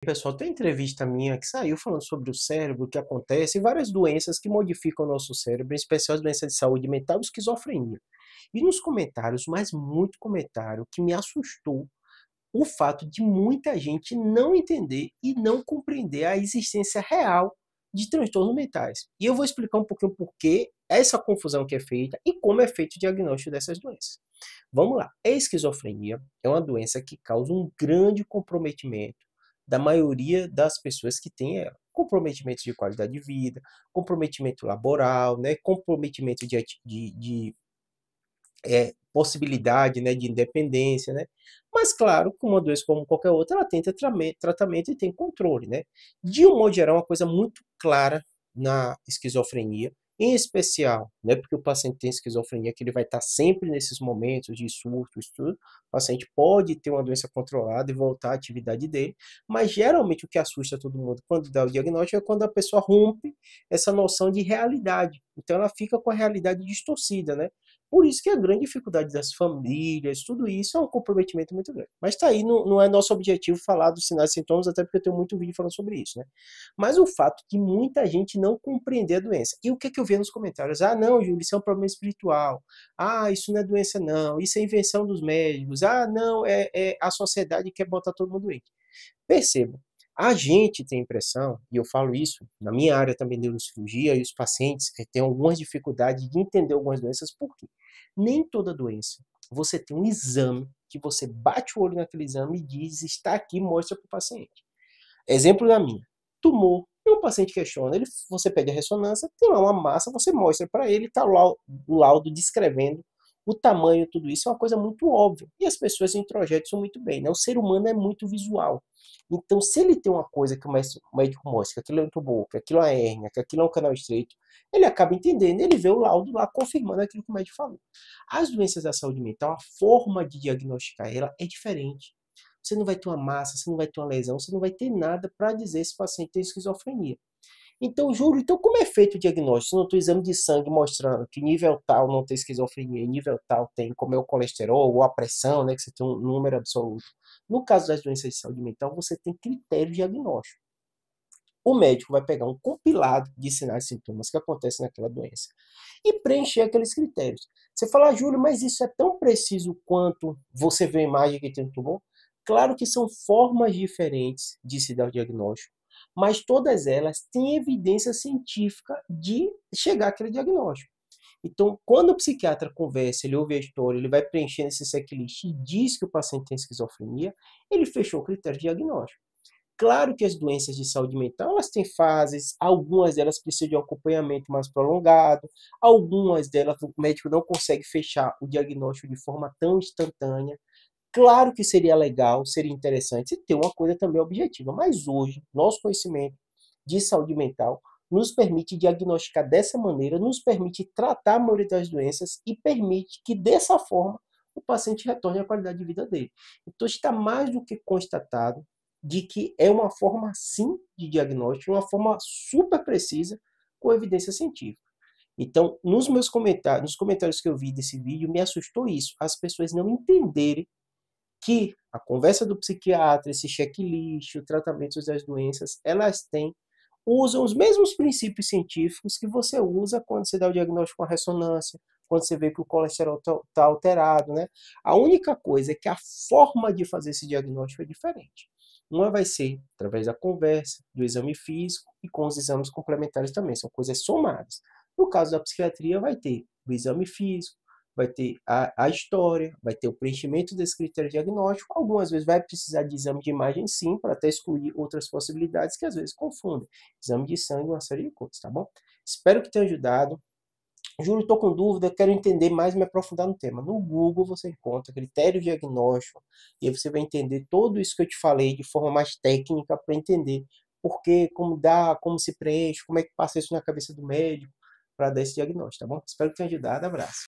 Pessoal, tem entrevista minha que saiu falando sobre o cérebro, o que acontece, e várias doenças que modificam o nosso cérebro, em especial as doenças de saúde mental e esquizofrenia. E nos comentários, mas muito comentário, que me assustou o fato de muita gente não entender e não compreender a existência real de transtornos mentais. E eu vou explicar um pouquinho por que essa confusão que é feita e como é feito o diagnóstico dessas doenças. Vamos lá. A esquizofrenia é uma doença que causa um grande comprometimento da maioria das pessoas que têm ela. Comprometimento de qualidade de vida, comprometimento laboral, né, comprometimento de possibilidade, né, de independência, né? Mas claro, com uma doença como qualquer outra, ela tem tratamento e tem controle, né? De um modo geral, uma coisa muito clara na esquizofrenia, em especial, né, porque o paciente tem esquizofrenia, que ele vai estar sempre nesses momentos de surtos, tudo. O paciente pode ter uma doença controlada e voltar à atividade dele, mas geralmente o que assusta todo mundo quando dá o diagnóstico é quando a pessoa rompe essa noção de realidade. Então ela fica com a realidade distorcida, né? Por isso que a grande dificuldade das famílias, tudo isso é um comprometimento muito grande. Mas tá aí, não é nosso objetivo falar dos sinais e sintomas, até porque eu tenho muito vídeo falando sobre isso, né? Mas o fato de muita gente não compreender a doença. E o que é que eu vi nos comentários? Ah, não, Júlio, isso é um problema espiritual. Ah, isso não é doença, não. Isso é invenção dos médicos. Ah, não, é a sociedade que quer botar todo mundo doente. Perceba, a gente tem a impressão, e eu falo isso na minha área também de neurocirurgia, e os pacientes têm algumas dificuldades de entender algumas doenças, por quê? Nem toda doença, você tem um exame que você bate o olho naquele exame e diz, está aqui, mostra para o paciente. Exemplo da minha, tumor. E o paciente questiona, você pede a ressonância, tem lá uma massa, você mostra para ele, está lá o laudo descrevendo o tamanho, tudo isso é uma coisa muito óbvia. E as pessoas introjetam muito bem, né? O ser humano é muito visual. Então, se ele tem uma coisa que o médico mostra, que aquilo é um tumor, que aquilo é uma hérnia, que aquilo é um canal estreito, ele acaba entendendo, ele vê o laudo lá confirmando aquilo que o médico falou. As doenças da saúde mental, a forma de diagnosticar ela é diferente. Você não vai ter uma massa, você não vai ter uma lesão, você não vai ter nada para dizer se o paciente tem esquizofrenia. Então, Júlio, então como é feito o diagnóstico? Se não tem exame de sangue mostrando que nível tal não tem esquizofrenia, nível tal tem, como é o colesterol ou a pressão, né, que você tem um número absoluto. No caso das doenças de saúde mental, você tem critério diagnóstico. O médico vai pegar um compilado de sinais e sintomas que acontecem naquela doença e preencher aqueles critérios. Você fala, ah, Júlio, mas isso é tão preciso quanto você vê a imagem que tem um tumor? Claro que são formas diferentes de se dar o diagnóstico, mas todas elas têm evidência científica de chegar àquele diagnóstico. Então, quando o psiquiatra conversa, ele ouve a história, ele vai preenchendo esse checklist e diz que o paciente tem esquizofrenia, ele fechou o critério diagnóstico. Claro que as doenças de saúde mental, elas têm fases, algumas delas precisam de um acompanhamento mais prolongado, algumas delas o médico não consegue fechar o diagnóstico de forma tão instantânea. Claro que seria legal, seria interessante ter uma coisa também objetiva, mas hoje, nosso conhecimento de saúde mental nos permite diagnosticar dessa maneira, nos permite tratar a maioria das doenças e permite que dessa forma o paciente retorne à qualidade de vida dele. Então está mais do que constatado de que é uma forma sim de diagnóstico, uma forma super precisa com evidência científica. Então, nos comentários que eu vi desse vídeo, me assustou isso, as pessoas não entenderem que a conversa do psiquiatra, esse checklist, o tratamento das doenças, usam os mesmos princípios científicos que você usa quando você dá o diagnóstico com a ressonância, quando você vê que o colesterol está alterado, né? A única coisa é que a forma de fazer esse diagnóstico é diferente. Uma vai ser através da conversa, do exame físico e com os exames complementares também, são coisas somadas. No caso da psiquiatria, vai ter o exame físico, vai ter a história, vai ter o preenchimento desse critério diagnóstico. Algumas vezes vai precisar de exame de imagem sim, para até excluir outras possibilidades que às vezes confundem. Exame de sangue, uma série de coisas, tá bom? Espero que tenha ajudado. Júlio, estou com dúvida, quero entender mais e me aprofundar no tema. No Google você encontra critério diagnóstico e aí você vai entender tudo isso que eu te falei de forma mais técnica para entender por quê, como dá, como se preenche, como é que passa isso na cabeça do médico para dar esse diagnóstico, tá bom? Espero que tenha ajudado. Abraço.